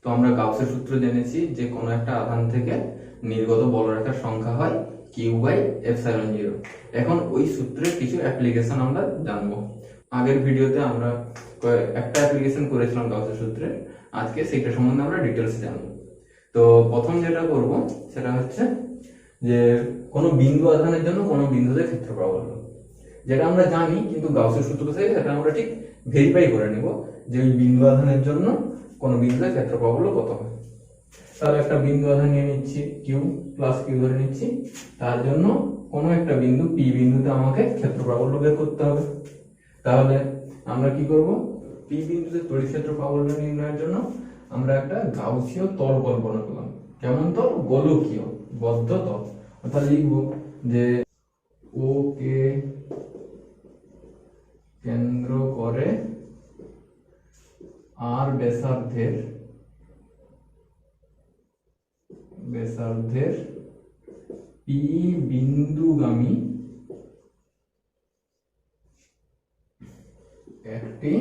তো আমরা গাউসের সূত্র জেনেছি যে কোনো একটা আধান থেকে নির্গত বলরেখার সংখ্যা হয় Q/ε0। এখন ওই সূত্রের কিছু অ্যাপ্লিকেশন আমরা জানবো। আগের ভিডিওতে আমরা একটা অ্যাপ্লিকেশন করেছিলাম গাউসের সূত্রে, আজকে সেটা সম্বন্ধে আমরা ডিটেলস জানবো। তো প্রথম যেটা করব সেটা হচ্ছে যে কোনো বিন্দু আধানের জন্য কোনো বিন্দুতে ক্ষেত্র প্রাবল্য, যেটা আমরা জানি কিন্তু গাউসের সূত্র থেকে সেটা আমরা ঠিক ভেরিফাই করে নেব যে ওই বিন্দু আধানের জন্য কোনো বিন্দুতে ক্ষেত্র প্রাবল্য কত হয়। তাহলে একটা বিন্দু আধান নিয়ে নিচ্ছি, কিউ প্লাস কিউ ধরে নিচ্ছি। তার জন্য কোনো একটা বিন্দু পি বিন্দুতে আমাকে ক্ষেত্র প্রাবল্য বের করতে হবে। তাহলে আমরা কি করব, পি বিন্দুতে তড়িৎ ক্ষেত্র প্রাবল্য নির্ণয়ের জন্য আমরা একটা গাউসীয় তল কল্পনা করলাম। কেমন তল? গোলকীয় বদ্ধ তল। অর্থাৎ লিখবো যে ও কে কেন্দ্র করে আর ব্যাসার্ধের পি বিন্দুগামী একটি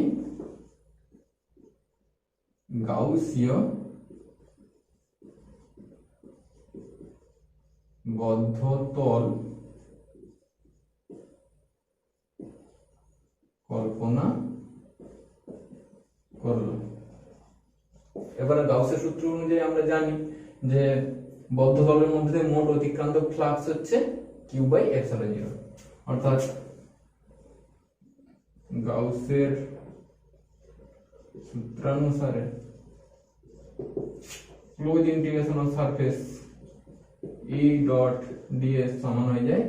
গাউসীয় বদ্ধ তল কল্পনা করলাম। এবারে গাউসের সূত্র অনুযায়ী আমরা জানি যে বদ্ধ তলের মধ্যে মোট অতিক্রান্ত ফ্লাক্স হচ্ছে Q/ε0। অর্থাৎ গাউসের সূত্রানুসারে close integration of surface E dot ds সমান হয়ে যায়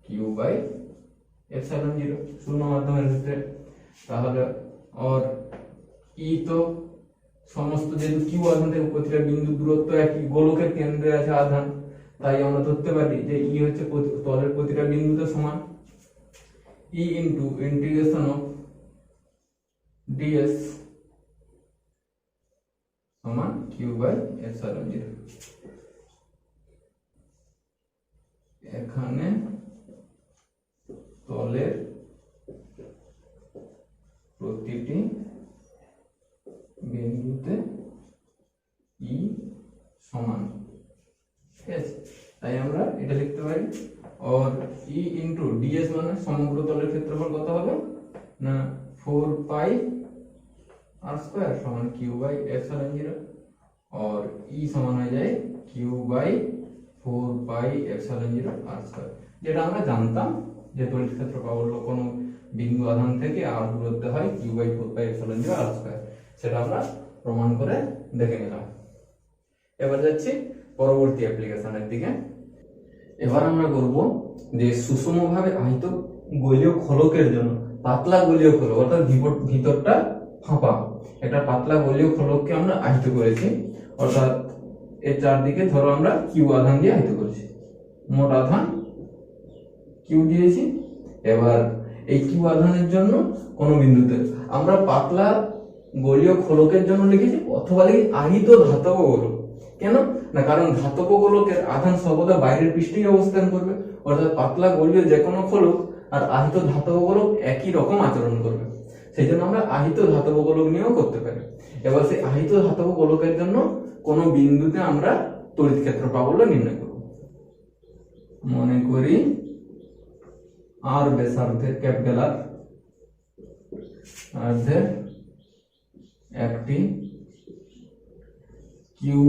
Q/ε0 শূন্য মাধ্যমের ক্ষেত্রে। তাহলে আর ই তো সমস্ত যেহেতু কিউ আধান থেকে প্রতিটা বিন্দু দূরত্ব একই, গোলকের কেন্দ্রে আছে আধান, তাই আমরা ধরতে পারি যে ই হচ্ছে তলের প্রতিটা বিন্দুতে সমান ই ইন্টু ইন্টিগ্রেশন অফ ds সমান Q/ε0। এখানে তলের প্রতিটি বিন্দুতে ই সমান, ঠিক আছে? তাই আমরা এটা লিখতে পারি। আর ই ইন্টু ডিএস মানে সমগ্র তলের ক্ষেত্রফল কত হবে না 4πr² সমান Q/ε0। আর ই সমান হয়ে যায় Q/4πε0r², যেটা আমরা জানতাম যে তড়িৎ ক্ষেত্র প্রাবল্য কোনো বিন্দু আধান থেকে আর দূরত্বে হয় Q/4πε0r²। সেটা আমরা প্রমাণ করে দেখে নিলাম। এবার যাচ্ছি পরবর্তী অ্যাপ্লিকেশনের দিকে। এবার আমরা করব যে সুষমভাবে আহিত গোলীয় খোলকের জন্য পাতলা গোলীয় খোলক, অর্থাৎ ভিতরটা ফাঁপা একটা পাতলা গোলীয় খোলককে আমরা আহিত করেছি। অর্থাৎ এর চারদিকে ধরো আমরা কিউ আধান দিয়ে আহিত করেছি, মোট আধান কিউ দিয়েছি। এবার এই কিউ আধানের জন্য কোন বিন্দুতে আমরা পাতলা গোলীয় খোলকের জন্য লিখেছি অথবা লিখি আহিত ধাতব গোলক। কেন না, কারণ ধাতব গোলকের আধান সর্বদা বাইরের পৃষ্ঠেই অবস্থান করবে। অর্থাৎ পাতলা গোলীয় যে কোনো খোলক আর আহিত ধাতব গোলক একই রকম আচরণ করবে, সেই জন্য আমরা আহিত ধাতব গোলক নিয়েও করতে পারি। এবার সেই আহিত ধাতব গোলকের জন্য কোন বিন্দুতে আমরা তড়িৎ ক্ষেত্র প্রাবল্য নির্ণয় করব। মনে করি আর ব্যাসার্ধের ক্যাপিটাল আর আর্ধের একটি কিউ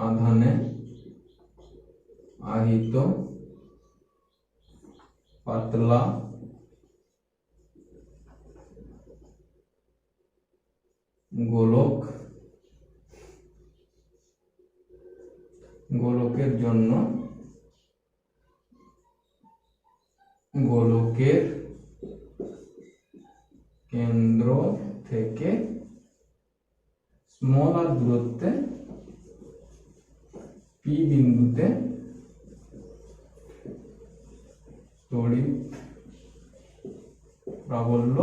আধানে আহিত পাতলা গোলকের জন্য গোলকের কেন্দ্র থেকে স্মল আর দূরত্বে পি বিন্দুতে তড়িৎ প্রাবল্য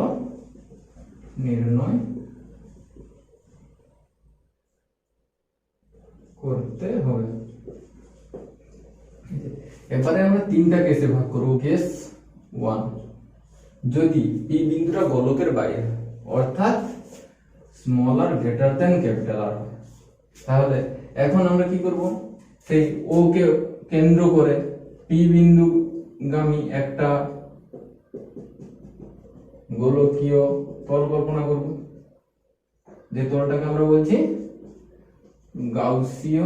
নির্ণয় করতে হবে। এবারে আমরা তিনটা কেসে ভাগ করব। কেস 1, যদি পি বিন্দুটা গোলকের বাইরে অর্থাৎ smaller greater than capital R হয়। তাহলে এখন আমরা কি করব, সেই ও কে কেন্দ্র করে পি বিন্দুগামী একটা গোলকীয় তল কল্পনা করব, যে তলটাকে আমরা বলছি গাউসীয়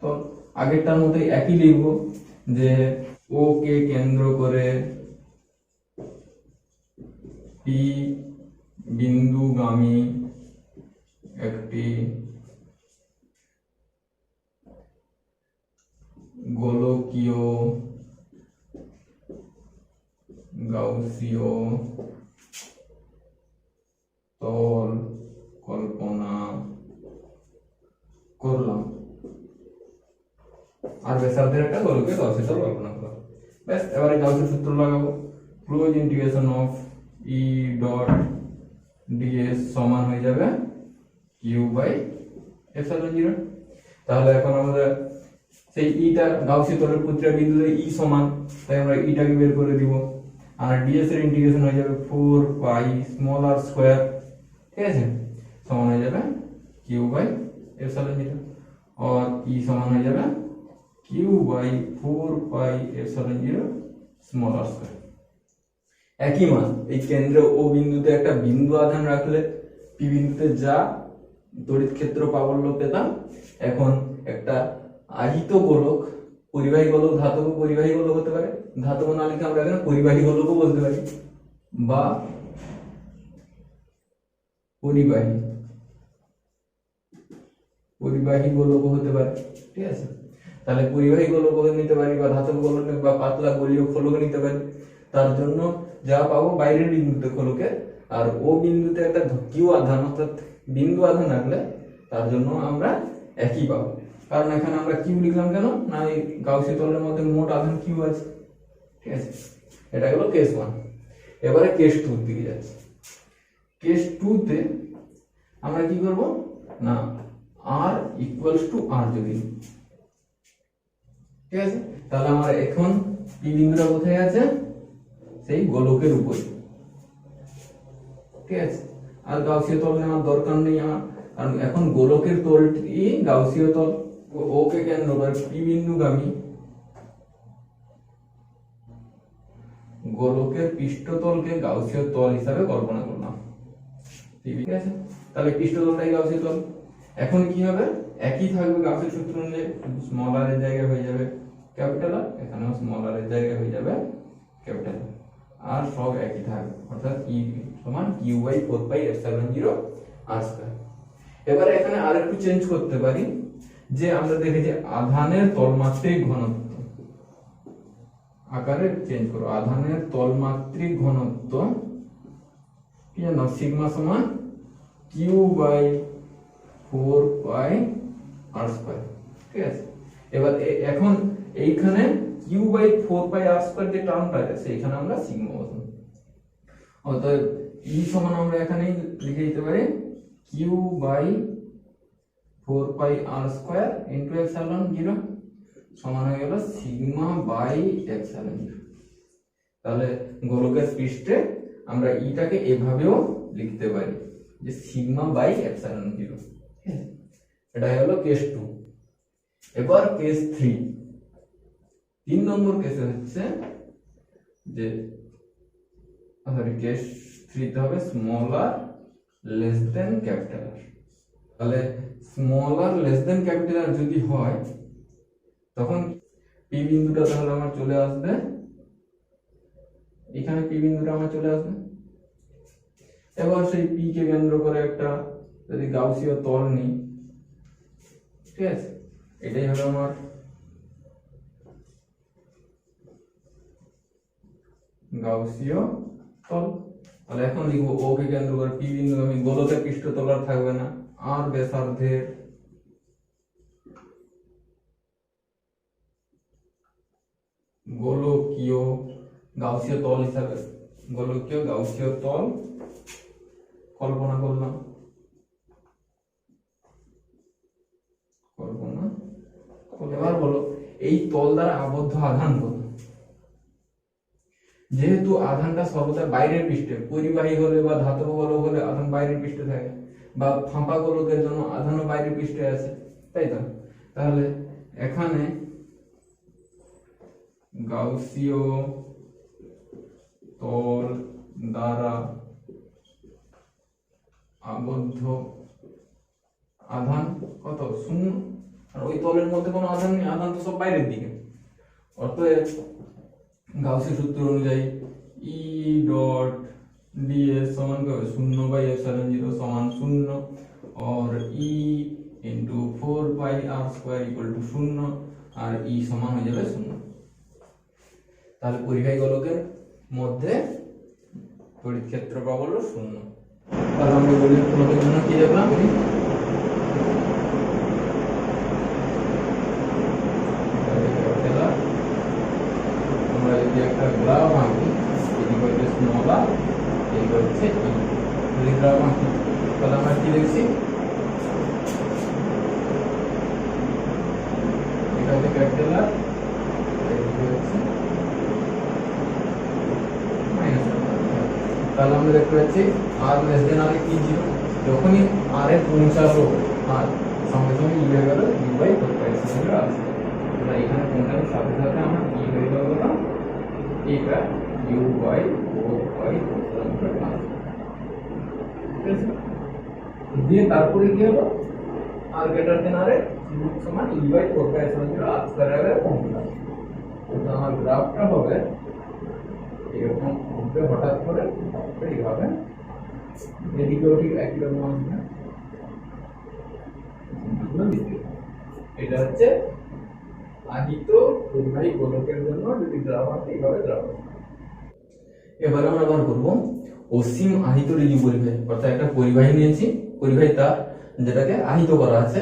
তল। আগেরটার মতো একই লিখবো, যে ও কে কেন্দ্র করে পি বিন্দুগামী একটি গোলকীয় গাউসীয় তল কল্পনা করলাম, আর ব্যাসার্ধের একটা গোলকীয় গাউসীয় তল কল্পনা করলাম। ব্যাস, এবারে গাউসের সূত্র লাগাবো। Close integration of E dot DS সমান হয়ে যাবে কিউ বাই এপসাইলন জিরো। তাহলে এখন আমরা সেই ইটা গাউসীয় তলের প্রতিটা বিন্দুতে ই সমান, তাই আমরা ইটাকে বের করে দিব, আর ডিএস এর ইন্টিগ্রেশন হয়ে যাবে 4 পাই স্মল আর স্কয়ার, ঠিক আছে, সমান হয়ে যাবে কিউ বাই এপসাইলন জিরো, আর ই সমান হয়ে যাবে Q by 4 pi epsilon zero small r square. একই মান এই কেন্দ্র ও বিন্দুতে একটা বিন্দু আধান রাখলে পি বিন্দুতে যা তড়িৎ ক্ষেত্র প্রাবল্য পেতাম, এখন একটা আহিত গোলক, পরিবাহী গোলক, ধাতব পরিবাহী গোলক হতে পারে, ধাতব না লিখে আমরা এখানে পরিবাহী গোলকও বলতে পারি, বা পরিবাহী গোলক হতে পারে, ঠিক আছে। তাহলে পরিবাহী গোলক নিতে পারি, বা ধাতব গোলক বা পাতলা গোলীয় খোলক নিতে পারি। তার জন্য যা পাবো বাইরের বিন্দুতে খোলকের, আর ও বিন্দুতে একটা কিউ আধান অর্থাৎ বিন্দু আধান রাখলে তার জন্য আমরা একই পাবো। কারণ এখানে আমরা কিউ লিখলাম কেন না, এই গাউসীয় তলের মধ্যে মোট আধান কিউ আছে, ঠিক আছে। এটা হলো কেস 1। এবারে কেস 2 দিকে যাচ্ছি। কেস 2 তে আমরা কি করব না, আর ইকুয়ালস টু আর যদি, ঠিক আছে, তাহলে আমার এখন পি বিন্দুটা কোথায় আছে, সেই গোলকের উপরে, ঠিক আছে। আর গাউসীয় তল নেওয়ার দরকার নেই আমার, কারণ এখন গোলকের তলটি গাউসীয় তল, ও কে কেন্দ্র করে পি বিন্দুগামী গোলকের পৃষ্ঠতলকে গাউসীয় তল হিসাবে কল্পনা করলাম, ঠিক আছে। তাহলে পৃষ্ঠতলটাই গাউসীয় তল। এখন কি হবে, একই থাকবে গাউসের সূত্র অনুযায়ী, স্মল আর এর জায়গায় হয়ে যাবে ক্যাপিটাল আর, এখানেও স্মল আর এর জায়গায় হয়ে যাবে ক্যাপিটাল আর, সব একই থাকবে, অর্থাৎ ই সমান Q by 4 pi epsilon zero r square. এবারে এখানে আরেকটু চেঞ্জ করতে পারি, যে আমরা দেখেছি আধানের তলমাত্রিক ঘনত্ব, আকারে চেঞ্জ করো, আধানের তলমাত্রিক ঘনত্ব কি জানো, সিগমা সমান Q by 4 pi r square, ঠিক আছে। এবার এখন এইখানে Q by 4 pi r square যে টার্মটা আছে সেইখানে আমরা সিগমা বসাবো, অতএব ই সমান আমরা এখানেই লিখে দিতে পারি Q by 4 pi r square into epsilon zero সমান হয়ে গেল সিগমা বাই এপসাইলন জিরো। তাহলে গোলকের পৃষ্ঠে আমরা ইটাকে এভাবেও লিখতে পারি, যে সিগমা বাই এপসাইলন জিরো, ঠিক আছে। এটা হলো কেস 2। এবার কেস 3, 3 নম্বর কেসে হচ্ছে যে সরি কেস 3 তে হবে স্মল আর লেস দেন ক্যাপিটাল আর। তাহলে স্মল আর লেস দেন ক্যাপিটাল আর যদি হয়, তখন পি বিন্দুটা তাহলে আমার চলে আসবে এখানে, পি বিন্দুটা আমার চলে আসবে। এবার সেই পি কে কেন্দ্র করে একটা যদি গাউসীয় তল নিই, ঠিক আছে, এটাই হলো আমার গাউসীয় তল। তাহলে এখন লিখবো ও কে কেন্দ্র করে পি বিন্দু, আমি গোলকের পৃষ্ঠতল আর থাকবে না, আর ব্যাসার্ধের গোলকীয় গাউসীয় তল হিসাবে গোলকীয় গাউসীয় তল কল্পনা করলাম, এবার বলো এই তল দ্বারা আবদ্ধ আধান কত। যেহেতু আধানটা সর্বদা বাইরের পৃষ্ঠে, পরিবাহী হলে বা ধাতব গোলক হলে আধান বাইরের পৃষ্ঠে থাকে, বা ফাঁপা গোলকের জন্য আধানও বাইরের পৃষ্ঠে আছে, তাই তো? তাহলে এখানে গাউসীয় তল দ্বারা আবদ্ধ আধান কত? শূন্য। আর ওই তলের মধ্যে কোনো আধান নেই, আধান তো সব বাইরের দিকে। অতএব গাউসীয় সূত্র অনুযায়ী ই ডট ds সমান হবে 0/ε0 সমান 0 और E into 4πr² equal to 0 আর E সমান হয়ে যাবে 0। তাহলে পরিবাহী গোলকের মধ্যে তড়িৎ ক্ষেত্র প্রাবল্য 0। তাহলে আমরা গোলক গোলকের জন্য কি দেখলাম? আমরা যদি একটা গ্রাফ আঁকি, এদিকে হচ্ছে স্মল আর এদিকে হচ্ছে ই, যদি গ্রাফ আঁকি তাহলে আমরা কি দেখছি? এটা হচ্ছে ক্যাপিটাল আর, এদিকে হচ্ছে মাইনাস। তাহলে আমরা দেখতে পাচ্ছি আর লেস দেন আর কি 0, যখনই আর এ পৌঁছালো আর সঙ্গে সঙ্গে ই হয়ে গেল u/4πr²। আমরা এখানে পৌঁছানোর সাথে সাথে আমরা ই হয়ে গেল এটা u/4πr²। দিয়ে তারপরে কি হলো? আর গ্রেটার দেন আর এ সমান u/4πr² এর ফর্মুলা। তো আমার গ্রাফটা হবে এরকম হবে, হঠাৎ করে এইভাবে, এদিকেও ঠিক একই রকম আসবে। এটা হচ্ছে আহিত পরিবাহী গোলকের জন্য যদি গ্রাফ আঁকে এইভাবে গ্রাফ। এবারে আমরা বার করব অসীম আহিত রিলি পরিবাহী, অর্থাৎ একটা পরিবাহী নিয়েছি, পরিবাহী তার যেটাকে আহিত করা আছে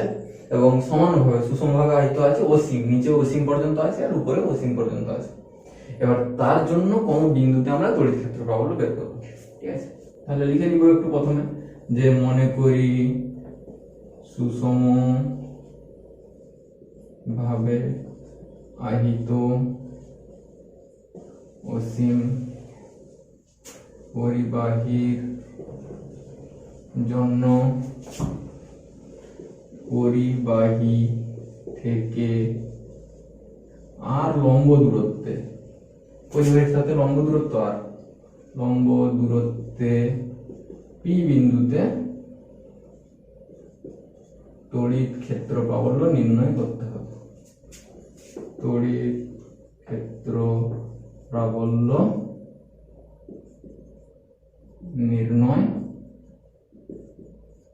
এবং সমানভাবে সুষমভাবে আহিত আছে, অসীম, নিচে অসীম পর্যন্ত আছে আর উপরে অসীম পর্যন্ত আছে। এবার তার জন্য কোন বিন্দুতে আমরা তড়িৎ ক্ষেত্র প্রাবল্য বের করব, ঠিক আছে? তাহলে লিখে নিব একটু প্রথমে, যে মনে করি সুষম ভাবে আহিত অসীম পরিবাহীর জন্য পরিবাহী থেকে আর লম্ব দূরত্বে, পরিবাহীর সাথে লম্ব দূরত্ব আর, লম্ব দূরত্বে পি বিন্দুতে তড়িৎ ক্ষেত্র প্রাবল্য নির্ণয় করতে হবে। তড়িৎ ক্ষেত্র প্রাবল্য নির্ণয়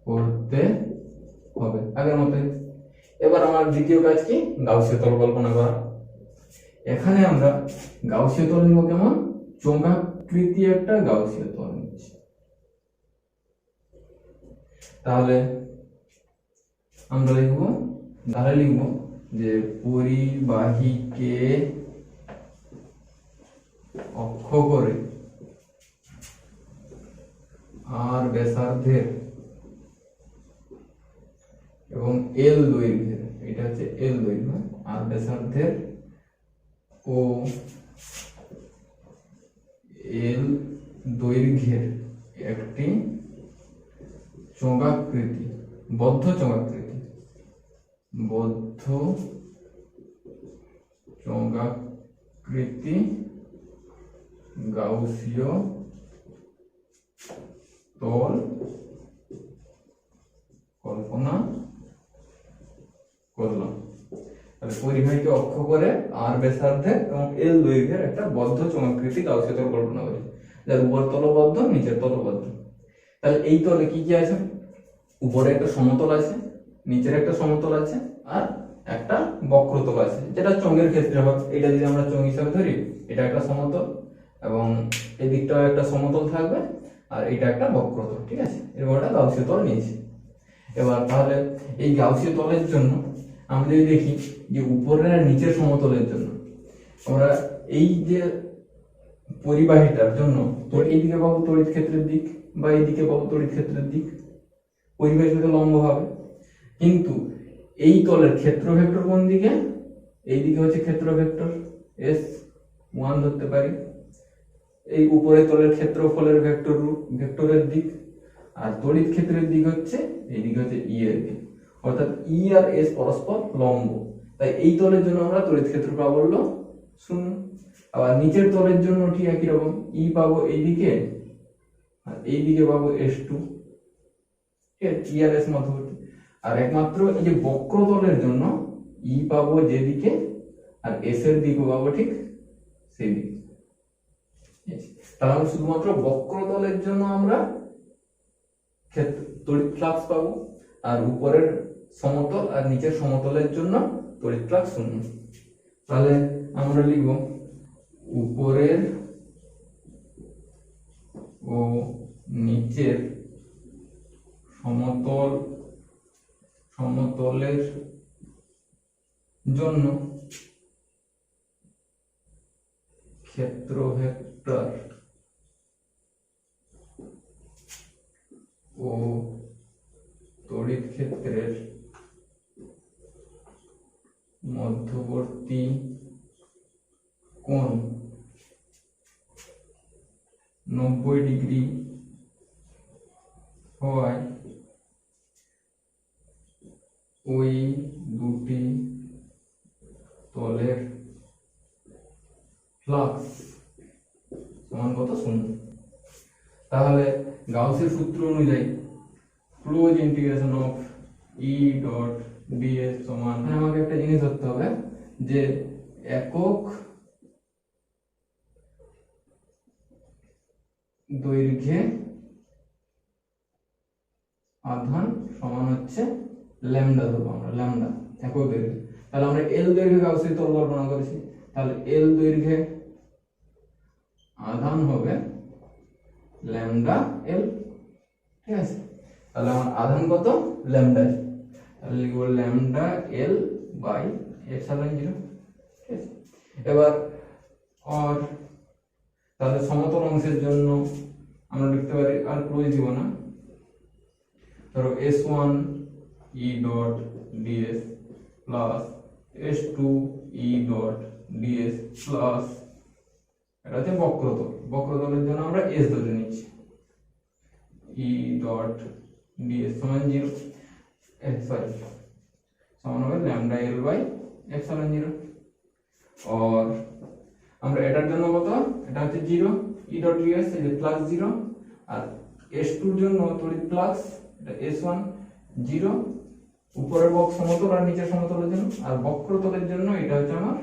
করতে হবে আগের মতো। এবার আমার দ্বিতীয় কাজ কি? গাউসীয় তল কল্পনা করা। এখানে আমরা গাউসীয় তল নিব কেমন? চোঙাকৃতি একটা গাউসীয় তল নিচ্ছি। তাহলে আমরা লিখব যে পরিবাহীকে অক্ষ করে আর ব্যাসার্ধের এবং এল দৈর্ঘ্যের, এটা হচ্ছে এল দৈর্ঘ্য, আর ব্যাসার্ধের ও এল দৈর্ঘ্যের একটি চোঙাকৃতি, বদ্ধ চোঙাকৃতি, বদ্ধ চোঙাকৃতি গাউসীয় তল কল্পনা করলাম। তাহলে পরিবাহীকে অক্ষ করে আর ব্যাসার্ধে এবং এল দৈর্ঘ্যের একটা বদ্ধ চোঙাকৃতি গাউসীয় তল কল্পনা করি, যার উপর তলবদ্ধ নিচের তলবদ্ধ। তাহলে এই তলে কি কি আছে? উপরে একটা সমতল আছে, নিচের একটা সমতল আছে, আর একটা বক্রতল আছে, যেটা চোঙের ক্ষেত্রে হবে। এটা যদি আমরা চোঙ হিসাবে ধরি, এটা একটা সমতল এবং এই দিকটাও একটা সমতল থাকবে, আর এটা একটা বক্রতল, ঠিক আছে? এরকম একটা গাউসীয় তল নিয়েছি। এবার তাহলে এই গাউসীয় তলের জন্য আমরা যদি দেখি যে উপরের আর নিচের সমতলের জন্য আমরা এই যে পরিবাহীটার জন্য এইদিকে পাবো তড়িৎ ক্ষেত্রের দিক, বা এইদিকে পাবো তড়িৎ ক্ষেত্রের দিক, পরিবাহীর সাথে লম্ব হবে। কিন্তু এই তলের ক্ষেত্র ভেক্টর কোন দিকে? এই দিকে হচ্ছে ক্ষেত্র ভেক্টর S1 ধরতে পারি, এই উপরে তলের ক্ষেত্রফলের ভেক্টরের দিক, আর তড়িৎ ক্ষেত্রের দিক হচ্ছে এই দিক হচ্ছে ই এর দিক, অর্থাৎ ই আর এস পরস্পর লম্ব, তাই এই তলের জন্য আমরা তড়িৎ ক্ষেত্র প্রাবল্য 0। আবার নিচের তলের জন্য ঠিক একই রকম, ই পাবো এইদিকে আর এইদিকে পাবো S2, ঠিক আছে, ই আর এস মধ্যবর্তী। আর একমাত্র এই যে বক্রতলের জন্য ই পাবো যেদিকে আর এস এর দিকও পাবো ঠিক সেই দিকে। তাহলে শুধুমাত্র বক্রতলের জন্য আমরা তড়িৎ ফ্লাক্স পাবো, আর উপরের সমতল আর নিচের সমতলের জন্য তড়িৎ ফ্লাক্স 0। তাহলে আমরা লিখব উপরের ও নিচের সমতলের জন্য ক্ষেত্র ভেক্টর ও তড়িৎ ক্ষেত্রের মধ্যবর্তী কোণ 90 ডিগ্রি হওয়ায় ওই দুটি তলের ফ্লাক্স সমান কত? 0। তাহলে গাউসের সূত্র অনুযায়ী close integration of E dot DS সমান, আমাকে একটা জিনিস ধরতে হবে যে একক দৈর্ঘ্যে আধান সমান হচ্ছে ল্যামডা, ধরবো আমরা ল্যামডা একক দৈর্ঘ্যে। তাহলে আমরা এল দৈর্ঘ্যে গাউসের তল কল্পনা করেছি, তাহলে এল দৈর্ঘ্যে আধান হবে ল্যামডা এল, ঠিক আছে। তাহলে আমার আধান কত? ল্যামডা, তাহলে লিখব ল্যামডা এল বাই এপসাইলন 0, ঠিক আছে। এবার আর তাহলে সমতল অংশের জন্য আমরা লিখতে পারি, আর ক্লোজ দিব না, ধরো S1 E dot ds plus S2 E dot ds plus, এটা হচ্ছে বক্রতল, বক্রতলের জন্য আমরা S ধরে নিচ্ছি, E ডট ds সমান 0, সমান হবে ল্যামডা এল বাই এপসাইলন 0। আর আমরা এটার জন্য কত? এটা হচ্ছে 0, E ডট ds এই যে প্লাস 0, আর S2 এর জন্য তড়িৎ ফ্লাক্স এটা S1 0, উপরের বক্র সমতল আর নিচের সমতলের জন্য। আর বক্রতলের জন্য এটা হচ্ছে আমার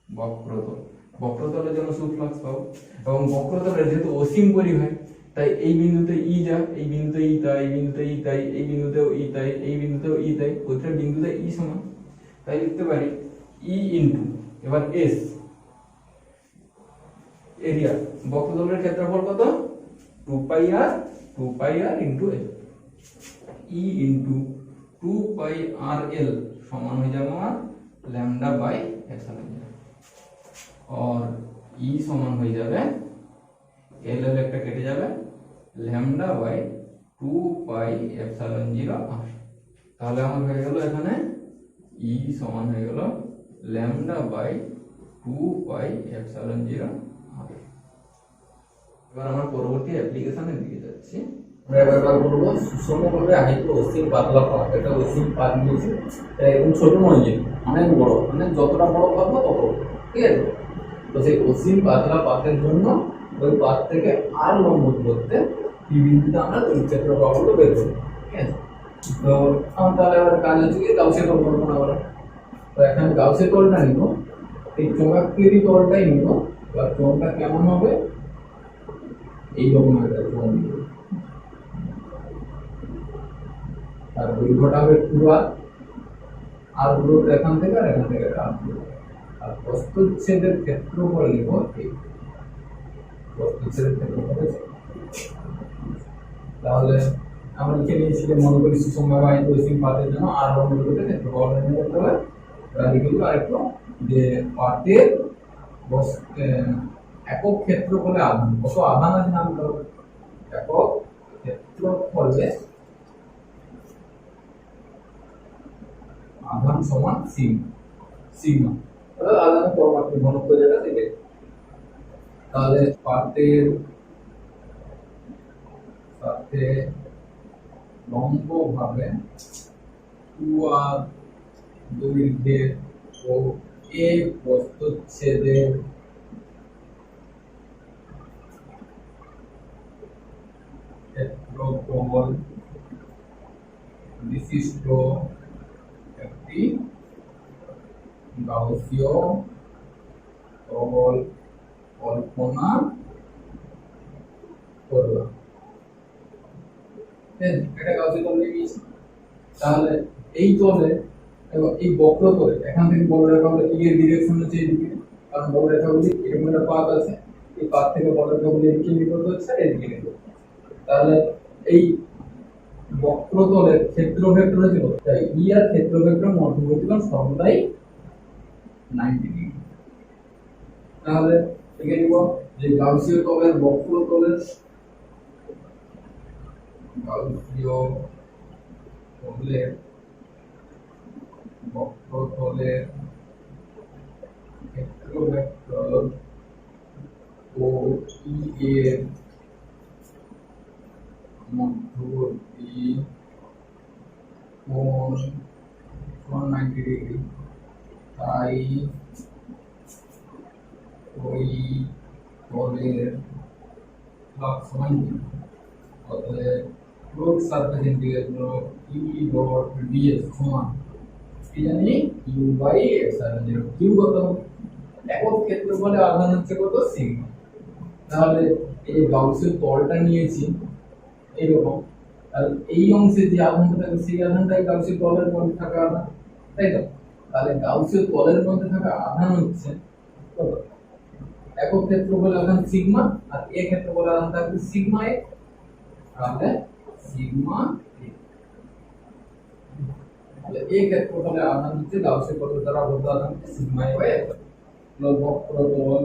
বক্রতল, বক্রতলের জন্য শুধু ফ্লাক্স পাবো। এবং বক্রতলের যেহেতু অসীম পরিবাহী, তাই এই বিন্দুতে ই যা, এই বিন্দুতে ই তাই, এই বিন্দুতে ই তাই, এই বিন্দুতেও ই তাই, এই বিন্দুতেও ই তাই, প্রত্যেকটা বিন্দুতে ই সমান। তাই লিখতে পারি ই ইনটু, এবার এস এরিয়া, বক্রতলের ক্ষেত্রফল কত? 2 পাই আর ইনটু এল, ই ইনটু 2 পাই আর এল সমান হয়ে যাবে আমার lambda by epsilon 0, R E সমান হয়ে যাবে এল এল একটা কেটে যাবে, ল্যামডা বাই 2 পাই এপসাইলন 0 আর। তাহলে আমার হয়ে গেল এখানে ই সমান হয়ে গেল ল্যামডা বাই 2 পাই এপসাইলন 0 আর। এবার আমরা পরবর্তী অ্যাপ্লিকেশনের দিকে যাচ্ছি। আমরা এবার বলবো সুষমভাবে আহিত অসীম পাতলা পাত। এটা অসীম পাত নিয়েছি, এটা একদম ছোট নয়, যে অনেক বড়, মানে যতটা বড় পাতলা তত, ঠিক আছে। তো সেই অসীম পাতলা পাতের জন্য ওই পাত থেকে আর লম্ব করতে পি বিন্দুতে আমরা তড়িৎ ক্ষেত্র প্রাবল্য বের করব, ঠিক আছে। তো আমার তাহলে এবার কাজ হচ্ছে কি গাউসের তল কল্পনা করা। তো এখানে গাউসের তলটা নিব, এই চৌম্বকীয় তলটাই নিব। এবার চোঙটা কেমন হবে? এইরকম একটা চোঙ নিব, আর দৈর্ঘ্যটা হবে 2r, আর হলো এখান থেকে আর এখান থেকে আর প্রস্থচ্ছেদের ক্ষেত্রফল নিব, এই প্রস্থচ্ছেদের ক্ষেত্রফল। তাহলে আমরা লিখে নিয়েছি যে মনে করি সুষমভাবে আহিত অসীম পাতের জন্য আর লম্বদূরত্বের ক্ষেত্রফল নির্ণয় করতে হবে। এবার লিখে দিব আরেকটু যে পাতের একক ক্ষেত্রফলে আধান, কত আধান আছে নাম করো, একক ক্ষেত্রফলে আধান সমান সিগমা। সিগমা অর্থাৎ আধানের পরমাণু ঘনত্ব যেটা, সেটা তাহলে পাতের সাথে লম্বভাবে 2r দৈর্ঘ্যের ও a প্রস্থচ্ছেদের ক্ষেত্রফল বিশিষ্ট একটি গাউসীয় তল কল্পনা করলাম। এটা গাউসীয় তল নিয়ে নিয়েছি। তাহলে এই তলে এবং এই বক্রতলে এখান থেকে বড় রেখাগুলো এর ডিরেকশন হচ্ছে এইদিকে, কারণ বড় রেখাগুলি এরকম একটা পাত আছে, এই পাত থেকে বড় রেখাগুলি এদিকে নির্গত হচ্ছে, এদিকে নির্গত। তাহলে এই বক্রতলের ক্ষেত্র ভেক্টর হচ্ছে কত? তাই ই আর ক্ষেত্র ভেক্টর মধ্যবর্তী কোণ সর্বদাই 90 ডিগ্রি। তাহলে এখানে নিব যে গাউসীয় তলের বক্রতলের বক্রতলের ক্ষেত্র ভেক্টর ও ই এর মধ্যবর্তী কোণ 90 ডিগ্রি। তাই ওই তলের ফ্লাক্স সমান কি? অতএব road surface integral E dot DS সমান কি জানি ইউ বাই এপসাইলন 0। কিউ কত? একক ক্ষেত্রফলে আধান হচ্ছে কত? সিগমা। তাহলে এই যে গাউসের তলটা নিয়েছি এরকম, আর এই অংশে যে আধানটা থাকে সেই আধানটাই গাউসের তলের মধ্যে থাকা আধান, তাই তো? তাহলে গাউসের তলের মধ্যে থাকা আধান হচ্ছে কত? একক ক্ষেত্রফলে আধান সিগমা, আর এ ক্ষেত্রফলে আধান থাকবে সিগমা এ। তাহলে সিগমা এ, তাহলে এ ক্ষেত্রফলে আধান হচ্ছে গাউসের তল দ্বারা আবদ্ধ আধান হচ্ছে সিগমা এ বাই এপসাইলন। বক্রতল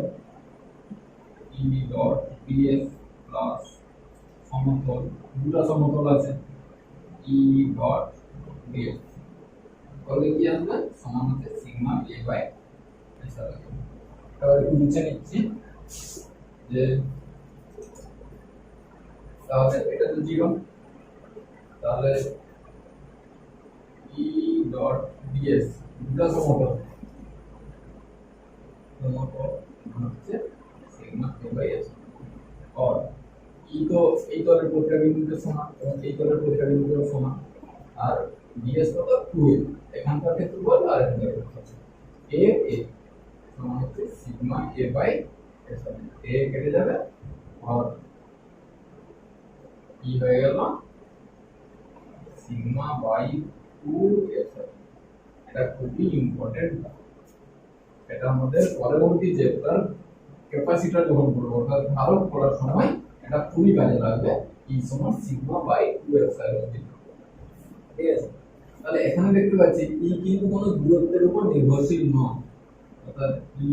ই ডট ডিএস প্লাস সমতল, দুটো সমতল আছে, ই ডট ডিএস তাহলে কি আসবে? সমান হচ্ছে সিগমা এ বাই এপসাইলন। তাহলে নিচে নিচ্ছি যে তাহলে এটা তো 0, তাহলে ই ডট ডিএস দুটো সমতল হচ্ছে সিগমা এ বাই এপসাইলন। আর ই তো এই তলের প্রতিটা বিন্দুতে সমান এবং এই তলের প্রতিটা বিন্দুতে সমান, আর ডিএস কত? 2a। এখানকার ক্ষেত্রফল আর এখানকার ক্ষেত্রফল এ এ সমান হচ্ছে sigma A by epsilon. A কেটে যাবে আর কি হয়ে গেল? Sigma by 2 epsilon. এটা খুবই ইম্পর্টেন্ট। এটা আমাদের পরবর্তী চ্যাপ্টার ক্যাপাসিটর যখন পড়বো অর্থাৎ ধারক পড়ার সময় এটা খুবই কাজে লাগবে। ই সমান সিগমা বাই 2 এপসাইলন 0। ঠিক আছে? তাহলে এখানে দেখতে পাচ্ছি ই কিন্তু কোনো দূরত্বের উপর নির্ভরশীল নয়, অর্থাৎ ই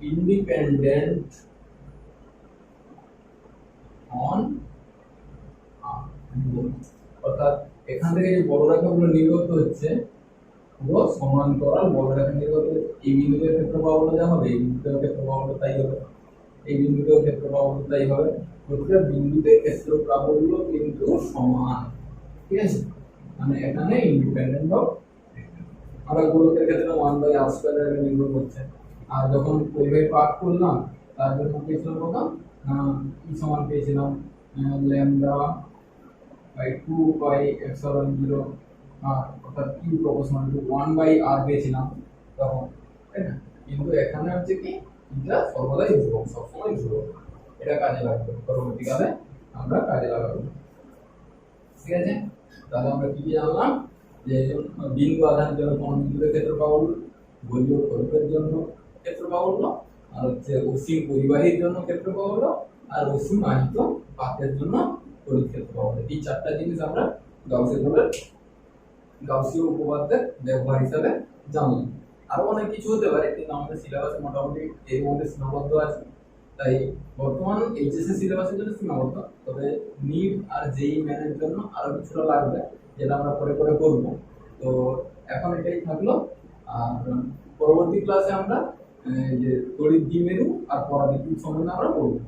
ইন্ডিপেন্ডেন্ট অন আর। অর্থাৎ এখান থেকে যে বড় রেখাগুলো নির্গত হচ্ছে পুরো সমান্তরাল বড় রেখা নির্গত হচ্ছে। এই বিন্দুতে ক্ষেত্রফল বলা যা হবে, এই বিন্দুতে ক্ষেত্রফল তাই হবে, এই বিন্দুতে ক্ষেত্রফল তাই হবে। প্রত্যেকটা বিন্দুতে ক্ষেত্র প্রাবল্য কিন্তু সমান। ঠিক আছে? মানে এখানে ইন্ডিপেন্ডেন্ট অফ, আমরা গোলকের ক্ষেত্রে 1/r² এর নির্ভর করছে। আর যখন পরিবাহী পাঠ করলাম তার জন্য পেয়েছিলাম কত? ই সমান পেয়েছিলাম ল্যামডা বাই 2 বাই এপসাইলন 0, অর্থাৎ q প্রপোর্শনাল টু 1/r পেয়েছিলাম তখন, তাই না? কিন্তু এখানে হচ্ছে কি এটা সর্বদাই ধ্রুবক, সবসময় ধ্রুবক। এটা কাজে লাগবে, পরবর্তীকালে আমরা কাজে লাগাবো। ঠিক আছে? তাহলে আমরা কি জানলাম যে বিন্দু আধানের জন্য কোন বিন্দুতে ক্ষেত্র প্রাবল্য, গোলীয় ফলকের জন্য ক্ষেত্র প্রাবল্য, আর হচ্ছে অসীম পরিবাহীর জন্য ক্ষেত্র প্রাবল্য, আর অসীম আহিত পাতের জন্য তড়িৎ ক্ষেত্র প্রাবল্য। এই চারটা জিনিস আমরা গাউসীয় উপপাদ্যের ব্যবহার হিসাবে জানলাম। আরো অনেক কিছু হতে পারে, কিন্তু আমাদের সিলেবাসে মোটামুটি এর মধ্যে সীমাবদ্ধ আছে। তাই বর্তমান এইচএসসি সিলেবাসের জন্য সীমাবদ্ধ, তবে নিট আর জেই মেনের জন্য আরো কিছুটা লাগবে, যেটা আমরা পরে পরে করব। তো এখন এটাই থাকলো, আর পরবর্তী ক্লাসে আমরা যে তড়িৎ দ্বিমেরু আর পরাবিদ্যুৎ সম্বন্ধে আমরা পড়বো।